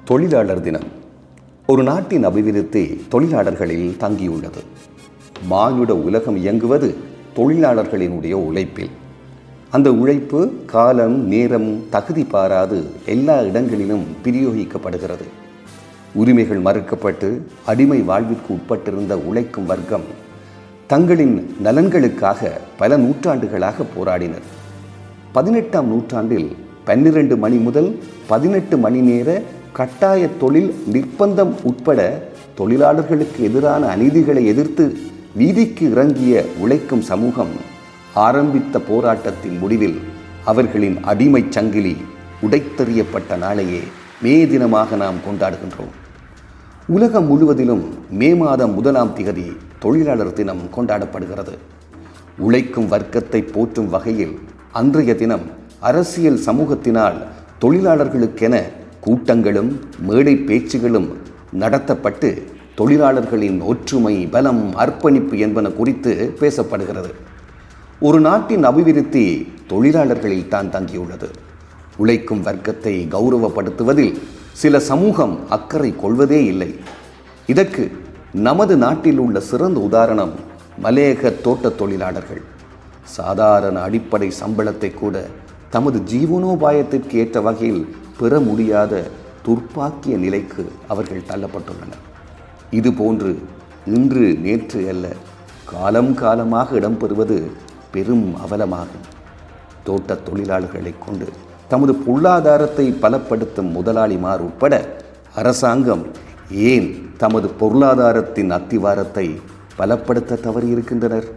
தொழிலாளர் தினம் ஒரு நாட்டின் அபிவிருத்தி தொழிலாளர்களில் தங்கியுள்ளது. மானுட உலகம் இயங்குவது தொழிலாளர்களினுடைய உழைப்பில். அந்த உழைப்பு காலம், நேரம், தகுதி பாராது எல்லா இடங்களிலும் பிரயோகிக்கப்படுகிறது. உரிமைகள் மறுக்கப்பட்டு அடிமை வாழ்விற்கு உட்பட்டிருந்த உழைக்கும் வர்க்கம் தங்களின் நலன்களுக்காக பல நூற்றாண்டுகளாக போராடினர். 18ஆம் நூற்றாண்டில் 12 மணி முதல் 18 மணி நேர கட்டாய தொழில் நிர்பந்தம் உட்பட தொழிலாளர்களுக்கு எதிரான அநீதிகளை எதிர்த்து வீதிக்கு இறங்கிய உழைக்கும் சமூகம் ஆரம்பித்த போராட்டத்தின் முடிவில் அவர்களின் அடிமை சங்கிலி உடைத்தெறியப்பட்ட நாளையே மே தினமாக நாம் கொண்டாடுகின்றோம். உலகம் முழுவதிலும் மே மாதம் 1ஆம் திகதி தொழிலாளர் தினம் கொண்டாடப்படுகிறது. உழைக்கும் வர்க்கத்தை போற்றும் வகையில் அன்றைய தினம் அரசியல் சமூகத்தினால் தொழிலாளர்களுக்கென கூட்டங்களும் மேடை பேச்சுகளும் நடத்தப்பட்டு தொழிலாளர்களின் ஒற்றுமை, பலம், அர்ப்பணிப்பு என்பன குறித்து பேசப்படுகிறது. ஒரு நாட்டின் அபிவிருத்தி தொழிலாளர்களில் தான் தங்கியுள்ளது. உழைக்கும் வர்க்கத்தை கௌரவப்படுத்துவதில் சில சமூகம் அக்கறை கொள்வதே இல்லை. இதற்கு நமது நாட்டில் உள்ள சிறந்த உதாரணம் மலையக தோட்ட தொழிலாளர்கள். சாதாரண அடிப்படை சம்பளத்தை கூட தமது ஜீவனோபாயத்திற்கு ஏற்ற வகையில் பெற முடியாத துர்ப்பாக்கிய நிலைக்கு அவர்கள் தள்ளப்பட்டுள்ளனர். இதுபோன்று இன்று நேற்று அல்ல, காலம் காலமாக இடம்பெறுவது பெரும் அவலமாகும். தோட்ட தொழிலாளர்களை கொண்டு தமது பொருளாதாரத்தை பலப்படுத்தும் முதலாளிமார் உட்பட அரசாங்கம் ஏன் தமது பொருளாதாரத்தின் அத்திவாரத்தை பலப்படுத்த தவறியிருக்கின்றனர்?